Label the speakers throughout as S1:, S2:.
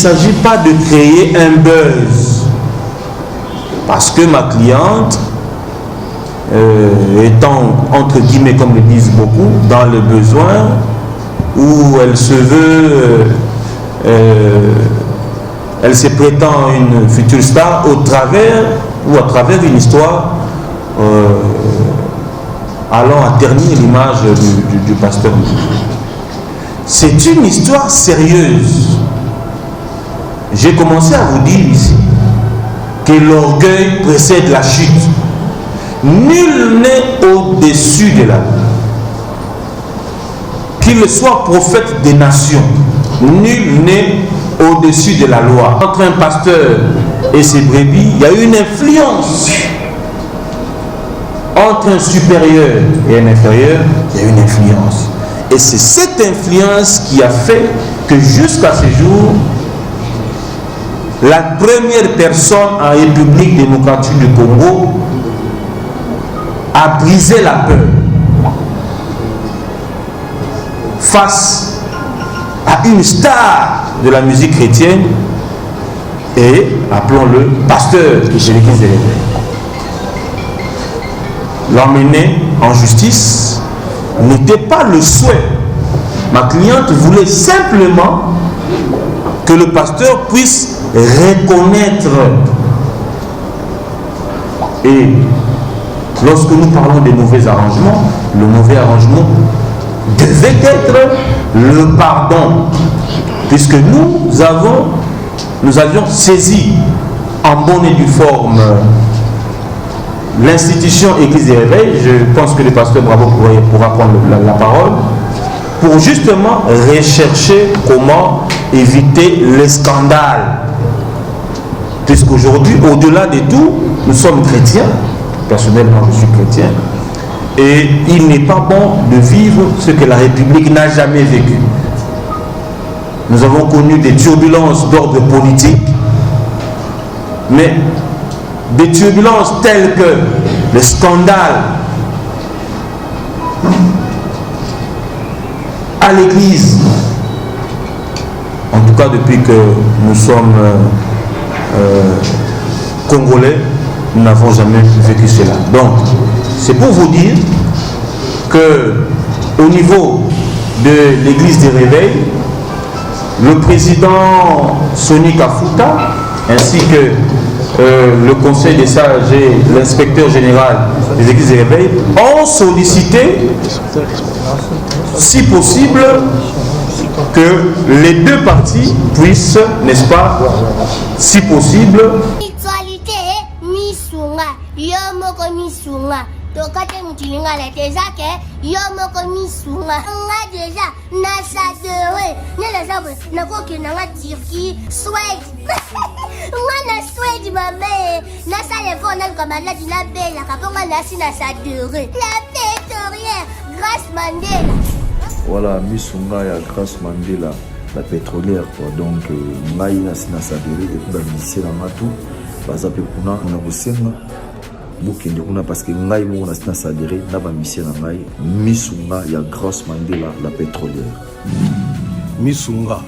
S1: s'agit pas de créer un buzz. Parce que ma cliente, étant entre guillemets, comme le disent beaucoup, dans le besoin, où elle se veut, elle se prétend une future star au travers ou à travers une histoire allant à ternir l'image du pasteur. C'est une histoire sérieuse. J'ai commencé à vous dire ici que l'orgueil précède la chute. Nul n'est au-dessus de la loi. Qu'il soit prophète des nations, nul n'est au-dessus de la loi. Entre un pasteur et ses brebis, il y a une influence. Entre un supérieur et un inférieur, il y a une influence. Et c'est cette influence qui a fait que jusqu'à ce jour, la première personne en République démocratique du Congo a brisé la peur face à une star de la musique chrétienne et, appelons-le, pasteur de l'église des Réveils. L'emmener en justice n'était pas le souhait. Ma cliente voulait simplement que le pasteur puisse reconnaître. Et lorsque nous parlons des mauvais arrangements, le mauvais arrangement devait être le pardon, puisque nous avions saisi en bonne et due forme l'institution Église des Réveils. Je pense que le pasteur Bravo pourra prendre la parole pour justement rechercher comment éviter les scandales, puisqu'aujourd'hui, au-delà de tout, nous sommes chrétiens. Personnellement, je suis chrétien. Et il n'est pas bon de vivre ce que la République n'a jamais vécu. Nous avons connu des turbulences d'ordre politique, mais des turbulences telles que le scandale à l'Église, en tout cas depuis que nous sommes Congolais, nous n'avons jamais vécu cela. Donc, c'est pour vous dire que au niveau de l'Église des Réveils, le président Sonny Kafuta ainsi que le conseil des sages et l'inspecteur général des Églises des Réveils ont sollicité, si possible, que les deux parties puissent, n'est-ce pas, si possible,
S2: tokate mutilinga la tezake yo moko misunga nga deja na sadere nela sabe na koki na nga Turquie Suède nga na Suède mabe na sale fo na kama la dina bela kaponga na sina sadere la pétrolière Grâce Mandela.
S3: Voilà, misunga ya Grâce Mandela la pétrolière quoi. Donc ngai na sina sadere et puis ba missie na matu baza pe kuna na bosenga bukende kuna parce que ngai mo na sina sadere na ba mission na ngai misunga ya Grâce Mandela la pétrolière.
S4: Misunga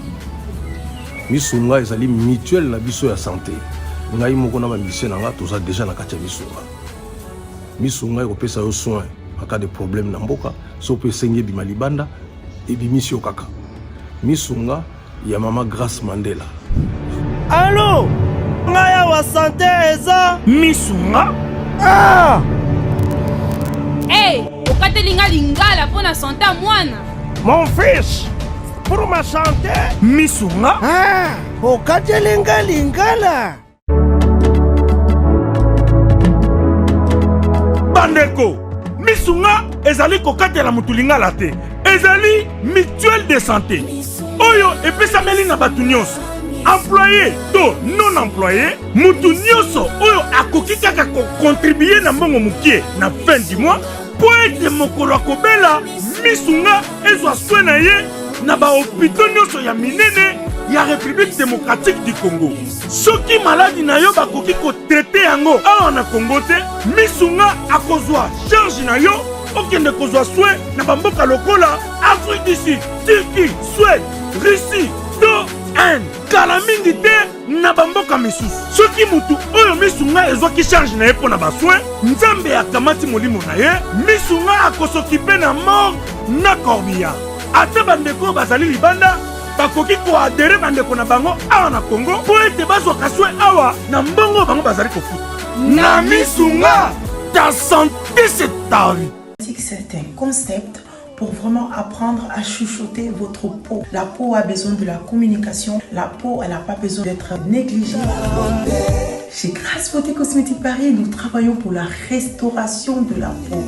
S4: ezali mutuelle na biso ya santé. Ngai moko na ba mission na nga toza déjà na kati ya misunga ekopesa yo soin en cas de problème na mboka so pe senge bima libanda et bimisio kaka. Misunga ya mama Grâce Mandela.
S5: Allô ngaya wa santé eza misunga.
S6: Ah! Hey, okatelinga lingala pour la santé à mwana.
S5: Mon fils, pour ma santé, misunga. Ah, okatelinga lingala. Bandeko, misunga ezali kokatela mutu lingala te. Ezali mutuelle de santé. Oyo epesameli na batu nyonso. Employé to non employé, mutu nyonso oyo akoki kaka ko contribuer na mbongo mukie na fin du mois po ete mokolo akobela misunga ezwa soin na ye na ba hôpitaux nyonso ya minene ya République démocratique du Congo. Soki maladi na yo bakoki ko traiter yango awa na Congo te, misunga akozwa charge na yo okende kozwa soin na bamboka lokola Afrique du Sud, Turquie, Suède, Russie to Inde kala mingi te na bamboka misusu soki mutu oyo misunga ezwaki charge na ye mpo na basoin nzambe akamati molimo na ye misunga akosokipe na mort na corbillard ata bandeko bazali libanda bakoki koadere bandeko na bango awa na Congo mpo ete bazwaka soin awa na mbongo bango bazali kofuta na misunga ta santé c'est ta vie.
S7: C'est un concept pour vraiment apprendre à chuchoter votre peau. La peau a besoin de la communication. La peau, elle n'a pas besoin d'être négligée. Chez Grasse Beauté Cosmétique Paris, nous travaillons pour la restauration de la peau.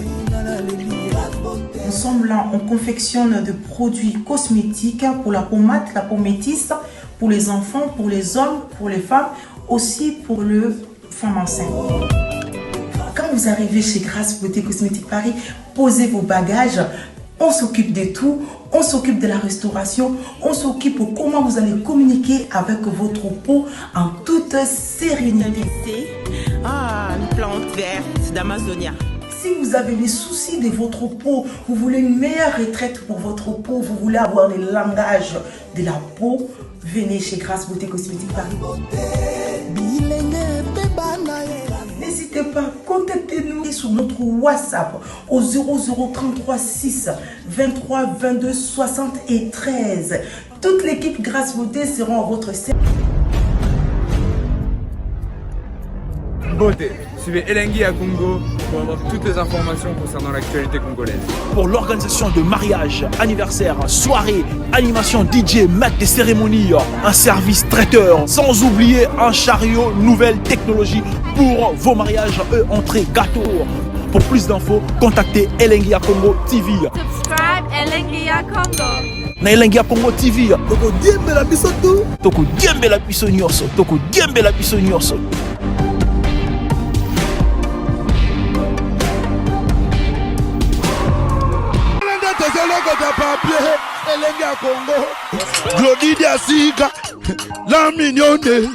S7: Ensemble, là, on confectionne des produits cosmétiques pour la peau mate, la peau métisse, pour les enfants, pour les hommes, pour les femmes, aussi pour les femmes enceintes. Quand vous arrivez chez Grasse Beauté Cosmétique Paris, posez vos bagages. On s'occupe de tout, on s'occupe de la restauration, on s'occupe de comment vous allez communiquer avec votre peau en toute sérénité.
S8: Ah, une plante verte d'Amazonia.
S7: Si vous avez des soucis de votre peau, vous voulez une meilleure retraite pour votre peau, vous voulez avoir le langage de la peau, venez chez Grasse Beauté Cosmétique Paris. N'hésitez pas, contactez-nous sur notre WhatsApp au 0033 6 23 22 73. Toute l'équipe Grasse Beauté sera à votre service.
S9: Beauté, suivez Elengi à Congo pour avoir toutes les informations concernant l'actualité congolaise.
S5: Pour l'organisation de mariage, anniversaire, soirée, animation DJ, maître des cérémonies, un service traiteur, sans oublier un chariot, nouvelle technologie pour vos mariages, entrée, gâteau. Pour plus d'infos, contactez Elengi à Congo TV.
S6: Subscribe Elengi à Congo.
S5: Na Elengi à Congo TV. Toko diembe la biso tu. Toko diembe la biso nyonso. Toko diembe la biso nyonso.
S10: Elengi à Congo, Glody Diasika, la mignonne,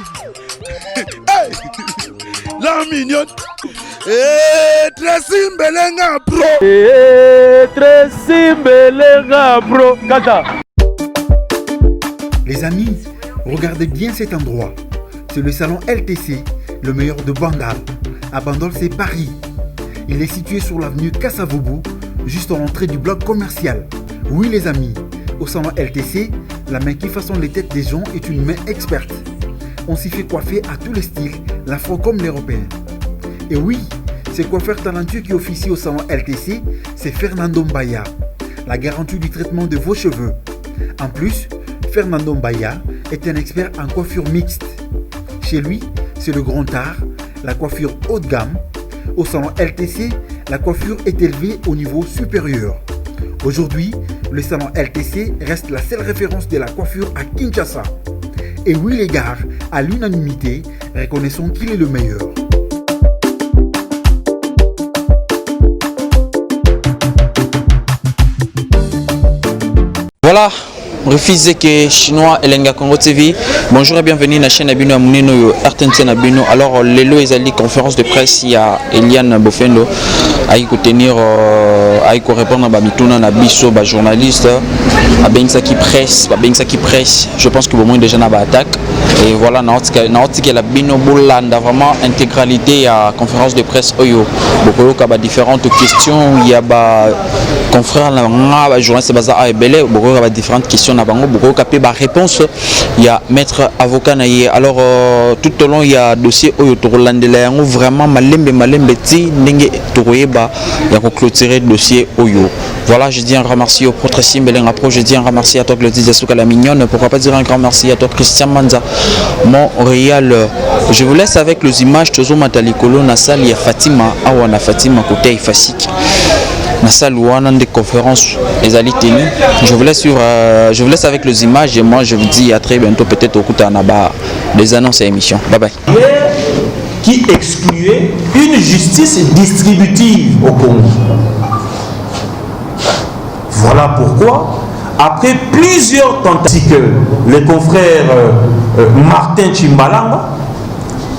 S10: hey, la mignonne, Tracy Mbelenga Pro,
S5: Tracy Mbelenga Pro, Kata.
S11: Les amis, regardez bien cet endroit. C'est le salon LTC, le meilleur de Bandal. À Bandol, c'est Paris. Il est situé sur l'avenue Kassavoubou, juste à l'entrée du bloc commercial. Oui les amis, au salon LTC, la main qui façonne les têtes des gens est une main experte. On s'y fait coiffer à tous les styles, l'afro comme l'européen. Et oui, ce coiffeur talentueux qui officie au salon LTC, c'est Fernando Mbaya, la garantie du traitement de vos cheveux. En plus, Fernando Mbaya est un expert en coiffure mixte. Chez lui, c'est le grand art, la coiffure haut de gamme. Au salon LTC, la coiffure est élevée au niveau supérieur. Aujourd'hui, le salon LTC reste la seule référence de la coiffure à Kinshasa. Et oui les gars, à l'unanimité, reconnaissons qu'il est le meilleur.
S12: Voilà, refusé que chinois Elengi à Congo TV. Bonjour et bienvenue à la chaîne Abino Amuneno RTNC Abino. Alors lelo ezali conférence de presse, il y a Eliane Bofendo aiko tenir aiko répondre à mituna na biso ba journaliste a bengisa qui presse, je pense que au moins déjà na ba attaque et voilà na otika la bino bolanda vraiment intégralité à conférence de presse oyo bokolo ka ba différentes questions, il y a ba confrères na ba journaliste baza a ebele bokolo ka ba différentes questions na bango bokolo ka pe ba réponse, il y a maître avocat na ye. Alors tout au long il y a dossier oyo to rolandela yango vraiment malembe ti ndenge to koyeba ya ko clôturer dossier oyo. Voilà, je dis un grand merci au Protre Simbelenga Pro, je dis un grand merci à toi Claudie Zasuka la mignonne, pourquoi pas dire un grand merci à toi Christian Manza Montréal. Je vous laisse avec les images Tozo Matalikolo na salle ya Fatima awa na Fatima côté Ifasik. Na salle wana des conférences les ali tenues. Je vous laisse avec les images et moi je vous dis à très bientôt peut-être au Kutanaba des annonces et émissions. Bye bye.
S1: Qui excluait une justice distributive au Congo. Voilà pourquoi, après plusieurs tentatives, les confrères Martin Chimbalanga,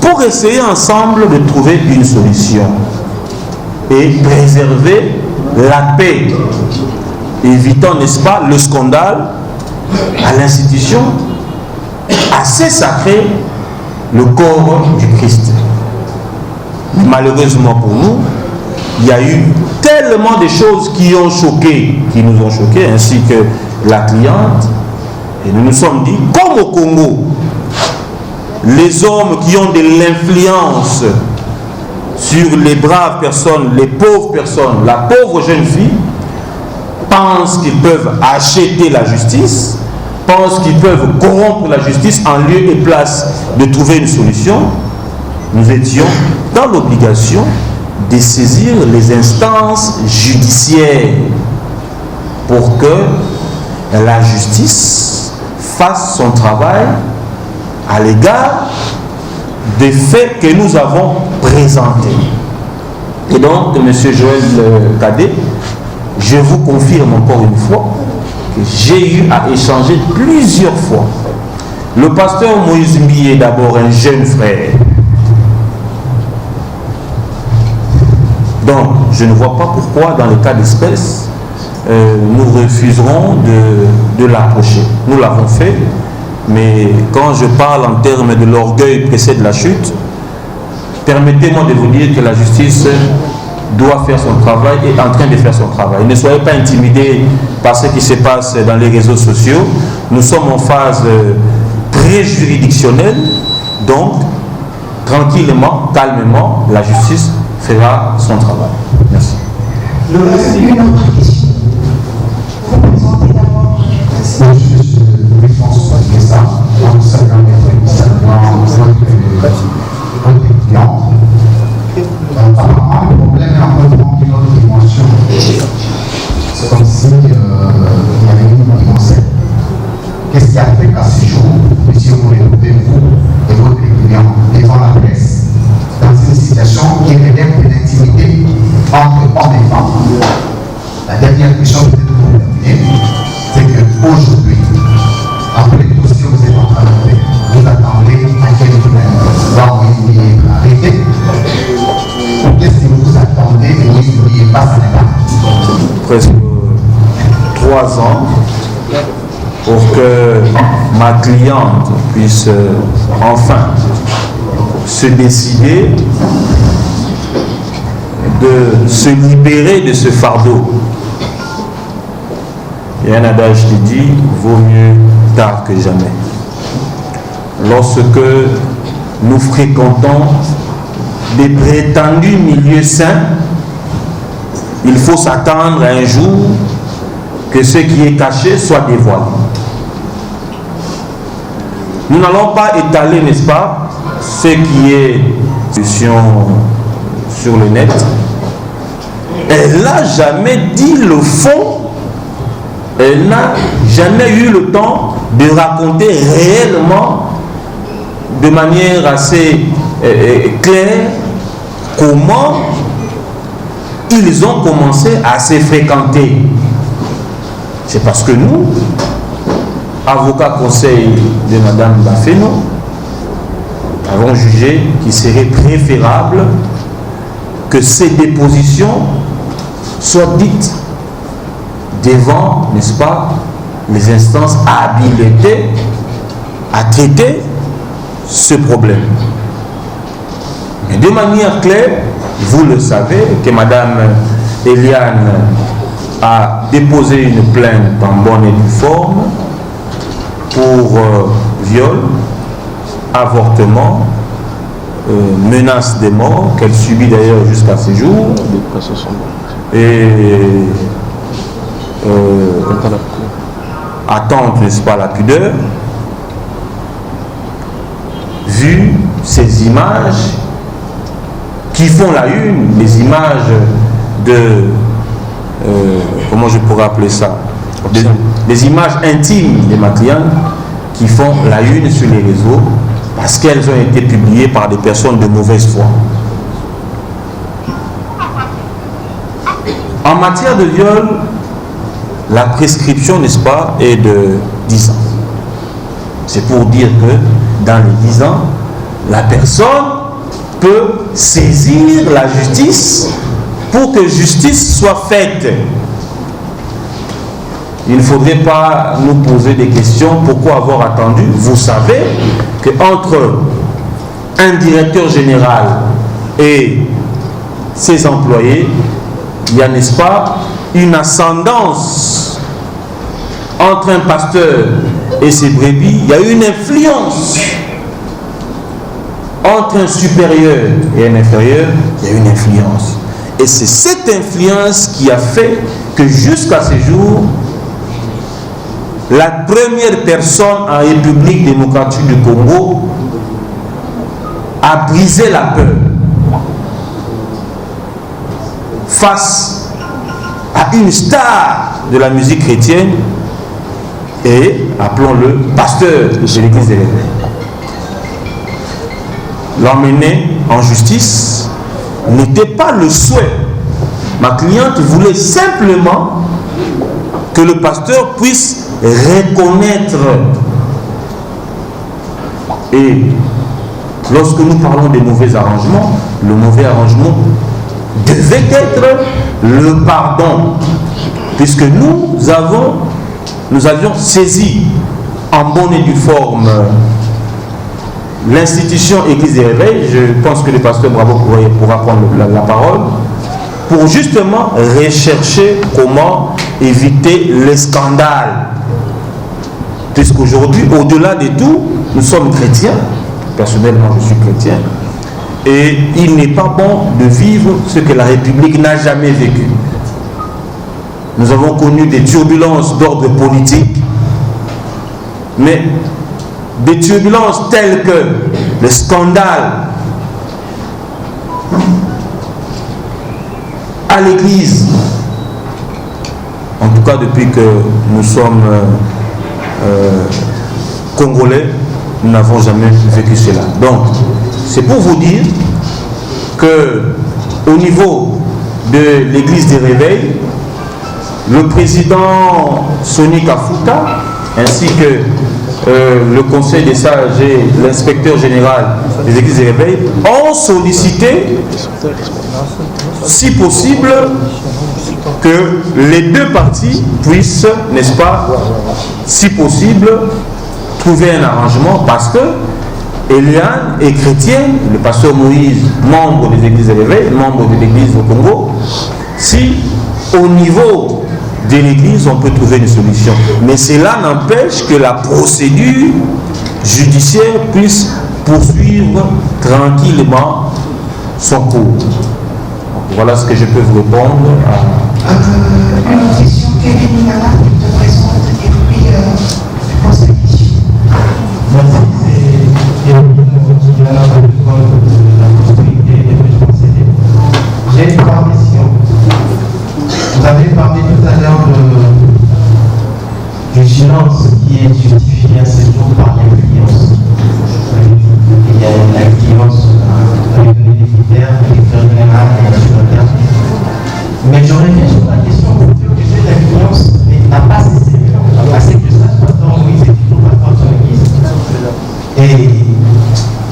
S1: pour essayer ensemble de trouver une solution et préserver la paix, évitant, n'est-ce pas, le scandale à l'institution assez sacré, le corps du Christ. Mais malheureusement pour nous, il y a eu tellement de choses qui ont choqué, qui nous ont choqués, ainsi que la cliente. Et nous nous sommes dit, comme au Congo, les hommes qui ont de l'influence sur les braves personnes, les pauvres personnes, la pauvre jeune fille, pensent qu'ils peuvent acheter la justice, pensent qu'ils peuvent corrompre la justice en lieu et place de trouver une solution. Nous étions dans l'obligation de saisir les instances judiciaires pour que la justice fasse son travail à l'égard des faits que nous avons présentés. Et donc, M. Joël Cadet, je vous confirme encore une fois que j'ai eu à échanger plusieurs fois. Le pasteur Moïse Mbi est d'abord un jeune frère. Donc, je ne vois pas pourquoi, dans le cas d'espèce, nous refuserons de l'approcher. Nous l'avons fait, mais quand je parle en termes de l'orgueil précède la chute, permettez-moi de vous dire que la justice doit faire son travail et est en train de faire son travail. Ne soyez pas intimidés par ce qui se passe dans les réseaux sociaux. Nous sommes en phase pré-juridictionnelle, donc tranquillement, calmement, la justice fera son travail. Merci.
S13: Une autre question. Vous présentez d'abord François Guessa, dans le salon votre client. Apparemment, le problème est un peu dans une autre dimension. C'est comme si il y avait une dimension. Qu'est-ce qui a fait qu'à ce jour, monsieur, vous retrouvez vous et votre client devant la presse dans une situation qui relève de l'intimité entre hommes et femmes? La dernière question que vous terminer, c'est qu'aujourd'hui, après tout ce que vous êtes en train de faire, vous attendez à quel point va être arrêté. Qu'est-ce que vous attendez et vous n'oubliez pas ça n'est pas?
S1: Presque 3 ans pour que ma cliente puisse enfin se décider de se libérer de ce fardeau. Il y a un adage qui dit « vaut mieux tard que jamais ». Lorsque nous fréquentons des prétendus milieux sains, il faut s'attendre à un jour que ce qui est caché soit dévoilé. Nous n'allons pas étaler, n'est-ce pas, ce qui est sur le net. Elle n'a jamais dit le fond. Elle n'a jamais eu le temps de raconter réellement, de manière assez claire, comment ils ont commencé à se fréquenter. C'est parce que nous, avocats conseil de Madame Bafeno, avons jugé qu'il serait préférable que ces dépositions soient dites devant, n'est-ce pas, les instances habilitées à traiter ce problème. Mais de manière claire, vous le savez, que Madame Eliane a déposé une plainte en bonne et due forme pour viol, avortement, menace de mort, qu'elle subit d'ailleurs jusqu'à ce jour. Et attendre, n'est-ce pas, la pudeur. Vu ces images qui font la une, les images de comment je pourrais appeler ça, des images intimes de ma cliente qui font la une sur les réseaux parce qu'elles ont été publiées par des personnes de mauvaise foi. En matière de viol, la prescription, n'est-ce pas, est de 10 ans. C'est pour dire que dans les 10 ans, la personne peut saisir la justice pour que justice soit faite. il ne faudrait pas nous poser des questions. Pourquoi avoir attendu? Vous savez qu'entre un directeur général et ses employés, il y a, n'est-ce pas, une ascendance. Entre un pasteur et ses brebis, il y a une influence. Entre un supérieur et un inférieur, il y a une influence. Et c'est cette influence qui a fait que jusqu'à ce jour, la première personne en République démocratique du Congo a brisé la peur face à une star de la musique chrétienne et, appelons-le, pasteur de l'église des Réveils. L'emmener en justice n'était pas le souhait. Ma cliente voulait simplement que le pasteur puisse reconnaître. Et lorsque nous parlons des mauvais arrangements, le mauvais arrangement devait être le pardon, puisque nous avions saisi en bonne et due forme l'institution Église des Réveils. Je pense que le pasteur Bravo pourra prendre la parole pour justement rechercher comment éviter les scandales, puisqu'aujourd'hui, au-delà de tout, nous sommes chrétiens. Personnellement, je suis chrétien. Et il n'est pas bon de vivre ce que la République n'a jamais vécu. Nous avons connu des turbulences d'ordre politique, mais des turbulences telles que le scandale à l'Église, en tout cas depuis que nous sommes Congolais, nous n'avons jamais vécu cela. Donc, c'est pour vous dire que au niveau de l'Église des Réveils, le président Sonny Kafuta ainsi que le conseil des sages et l'inspecteur général des Églises des Réveils ont sollicité, si possible, que les deux parties puissent, n'est-ce pas, si possible, trouver un arrangement, parce que Eliane est chrétienne, le pasteur Moïse, membre des Églises des Réveils, membre de l'Église au Congo. Si au niveau de l'Église on peut trouver une solution, mais cela n'empêche que la procédure judiciaire puisse poursuivre tranquillement son cours. Donc, voilà ce que je peux vous répondre à...
S13: Une question, Kevin Ningala, qui te présente et puis tu poses la question.
S14: Merci, c'est Kevin Ningala, de la prospérité et des procédés. J'ai 3 questions. Vous avez parlé tout à l'heure du silence qui est justifié à ce jour par l'influence. Il y a une influence avec des critères, des critères généraux et sur le terme. Mais j'aurais bien sûr la question pour dire que cette influence n'a pas cessé. À ce que ça soit dans Moïse et toujours pas dans son église. Et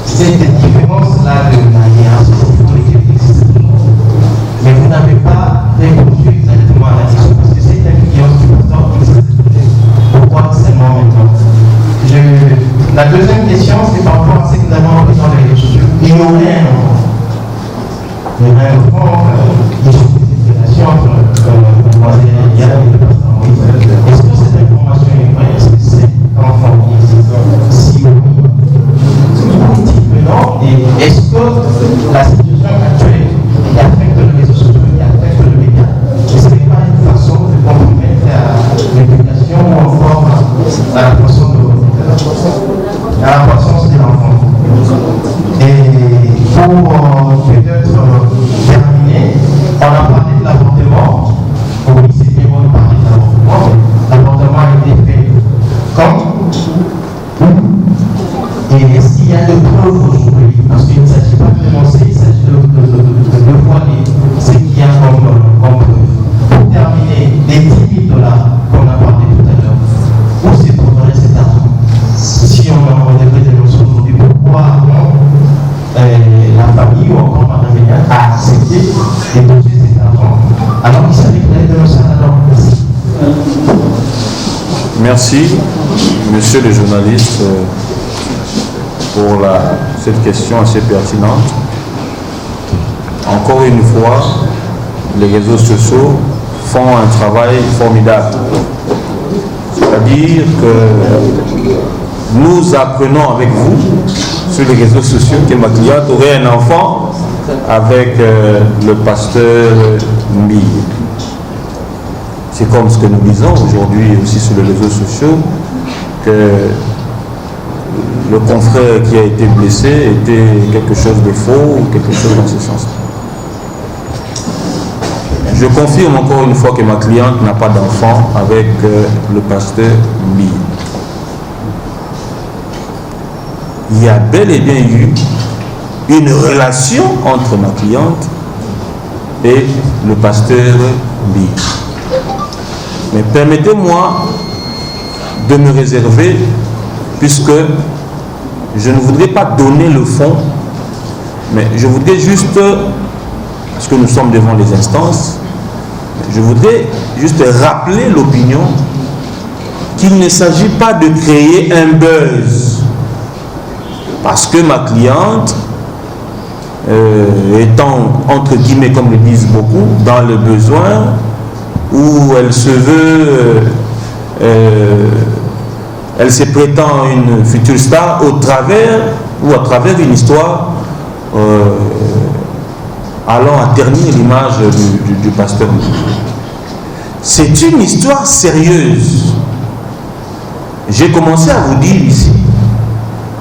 S14: cette différence-là de la hiérarchie existe toujours. Mais vous n'avez pas répondu exactement à la question parce que cette influence du pasteur existe. Pourquoi seulement maintenant? La deuxième question, c'est par rapport à ce que nous avons appris dans les réseaux sociaux. Il y aurait un enfant. Il y aurait un enfant, il y a une relation entre mademoiselle Eliane et le pasteur Moïse. Est-ce que cette information est vraie? Est-ce que cet enfant existe? Si oui, non. Et est-ce que la situation actuelle qui affecte les réseaux sociaux, qui affecte le média, ce n'est pas une façon de compromettre l'éducation ou encore à la croissance de l'enfant? Et pour peut-être terminer, on a parlé de l'avortement. Oui, c'était bon de parler de l'avortement. L'avortement a été fait quand? Et s'il y a de preuves aujourd'hui, parce qu'il ne s'agit pas de dénoncer, il s'agit de voir ce qu'il y a comme preuve. Pour terminer, les 10 000 $ qu'on a parlé tout à l'heure, où se trouverait cet argent? Si on devait dénoncer aujourd'hui, pourquoi la famille ou encore Mme Eliane a accepté de déposer cet argent alors qu'il savait qu'il allait dénoncer à la norme? Merci.
S1: Merci, monsieur le journaliste, pour cette question assez pertinente. Encore une fois, les réseaux sociaux font un travail formidable. C'est-à-dire que nous apprenons avec vous, sur les réseaux sociaux, que ma cliente aurait un enfant avec le pasteur Mbi. C'est comme ce que nous disons aujourd'hui aussi sur les réseaux sociaux, que le confrère qui a été blessé était quelque chose de faux ou quelque chose dans ce sens. Je confirme encore une fois que ma cliente n'a pas d'enfant avec le pasteur Mbi. Il y a bel et bien eu une relation entre ma cliente et le pasteur Mbi. Mais permettez-moi de me réserver, puisque je ne voudrais pas donner le fond, mais je voudrais juste, parce que nous sommes devant les instances, je voudrais juste rappeler l'opinion qu'il ne s'agit pas de créer un buzz. Parce que ma cliente, étant entre guillemets, comme le disent beaucoup, dans le besoin, où elle se veut, elle se prétend une future star au travers ou à travers une histoire allant à ternir l'image du pasteur. C'est une histoire sérieuse. J'ai commencé à vous dire ici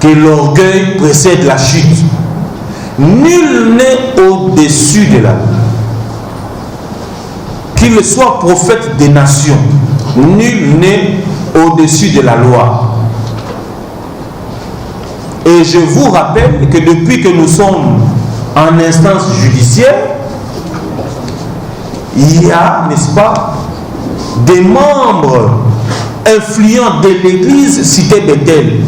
S1: que l'orgueil précède la chute. Nul n'est au-dessus de la loi. Qu'il soit prophète des nations, nul n'est au-dessus de la loi. Et je vous rappelle que depuis que nous sommes en instance judiciaire, il y a, n'est-ce pas, des membres influents de l'église cité Bethel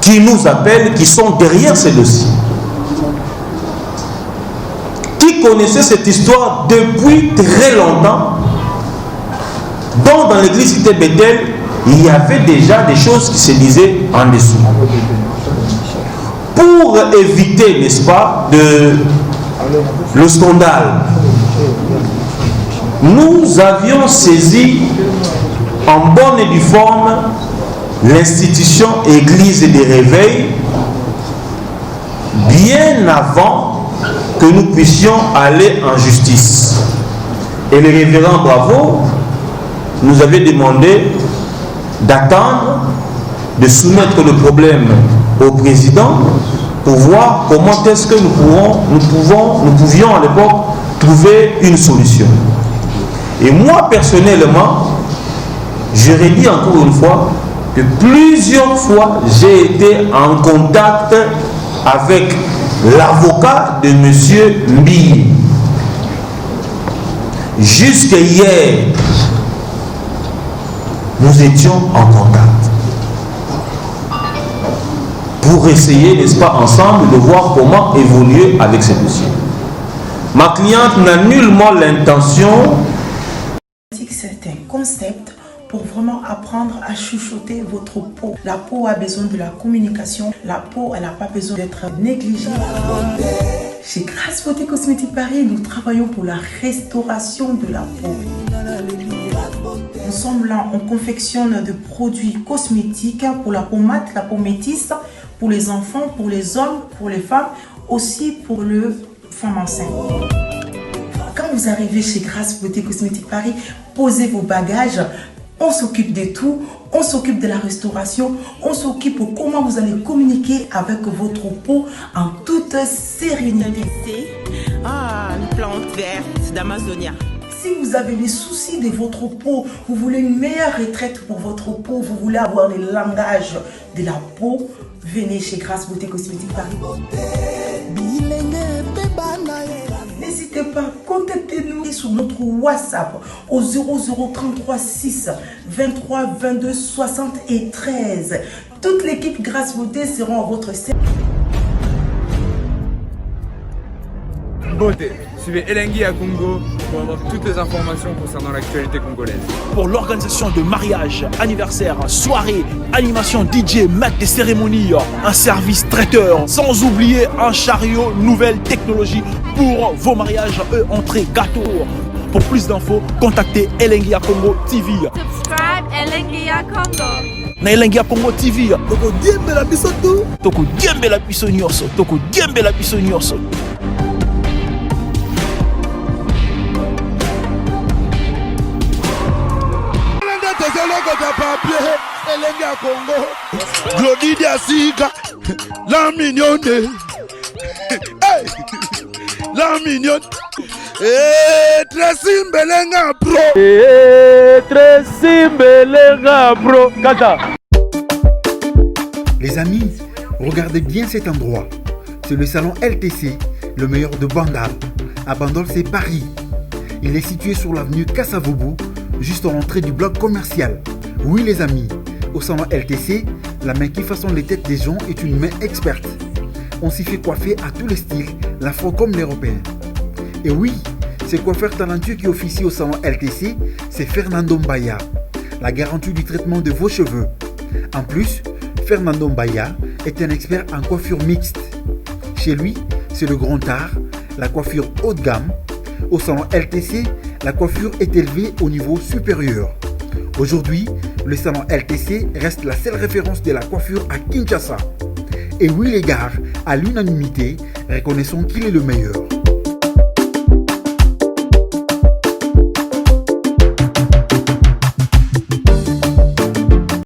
S1: qui nous appellent, qui sont derrière ces dossiers, qui connaissaient cette histoire depuis très longtemps, dont dans l'église cité Bethel, il y avait déjà des choses qui se disaient en dessous. Pour éviter, n'est-ce pas, le scandale, nous avions saisi en bonne et due forme l'institution Église des Réveils bien avant que nous puissions aller en justice. Et le révérend Bravo nous avait demandé d'attendre, de soumettre le problème au président pour voir comment est-ce que nous pouvions à l'époque trouver une solution. Et moi personnellement, je redis encore une fois que plusieurs fois j'ai été en contact avec l'avocat de M. Mbi. Jusqu'à hier, nous étions en contact pour essayer, n'est-ce pas, ensemble de voir comment évoluer avec ces dossiers. Ma cliente n'a nullement l'intention.
S7: C'est un concept pour vraiment apprendre à chuchoter votre peau. La peau a besoin de la communication. La peau, elle n'a pas besoin d'être négligée. Chez Grace Beauté Cosmétique Paris, nous travaillons pour la restauration de la peau. Nous sommes là, on confectionne des produits cosmétiques pour la peau mate, la peau métisse, pour les enfants, pour les hommes, pour les femmes, aussi pour les femmes enceintes. Quand vous arrivez chez Grace Beauté Cosmétique Paris, posez vos bagages. On s'occupe de tout, on s'occupe de la restauration, on s'occupe de comment vous allez communiquer avec votre peau en toute sérénité.
S8: Une plante verte d'Amazonia.
S7: Si vous avez des soucis de votre peau, vous voulez une meilleure retraite pour votre peau, vous voulez avoir le langage de la peau, venez chez Grace Beauté Cosmétique Paris. N'hésitez pas, contactez-nous sur notre WhatsApp au 0033 6 23 22 73. Toute l'équipe Grace Beauté sera à votre service.
S9: Beauté, Suivez Elengi à Congo pour avoir toutes les informations concernant l'actualité congolaise.
S5: Pour l'organisation de mariage, anniversaire, soirée, animation DJ, maître des cérémonies, un service traiteur, sans oublier un chariot, nouvelle technologie pour vos mariages, entrée, gâteau. Pour plus d'infos, contactez Elengi à Congo TV.
S6: Subscribe Elengi à Congo.
S5: Na Elengi à Congo TV. Toko diembe la biso tu. Toko diembe la biso nyonso. Toko diembe la biso nyonso.
S10: Elengi à Congo, Glodidi Asika, la mignonne, hey, la mignonne, Tracy Mbelenga bro,
S15: Tracy Mbelenga bro, Kata.
S11: Les amis, regardez bien cet endroit. C'est le salon LTC, le meilleur de Bandal, à Bandol, c'est Paris. Il est situé sur l'avenue Kassavobu, juste à l'entrée du bloc commercial. Oui les amis, au salon LTC, la main qui façonne les têtes des gens est une main experte. On s'y fait coiffer à tous les styles, l'afro comme l'européen. Et oui, ce coiffeur talentueux qui officie au salon LTC, c'est Fernando Mbaya, la garantie du traitement de vos cheveux. En plus, Fernando Mbaya est un expert en coiffure mixte. Chez lui, c'est le grand art, la coiffure haut de gamme. Au salon LTC, la coiffure est élevée au niveau supérieur. Aujourd'hui, le salon LTC reste la seule référence de la coiffure à Kinshasa. Et oui les gars, à l'unanimité, reconnaissons qu'il est le meilleur.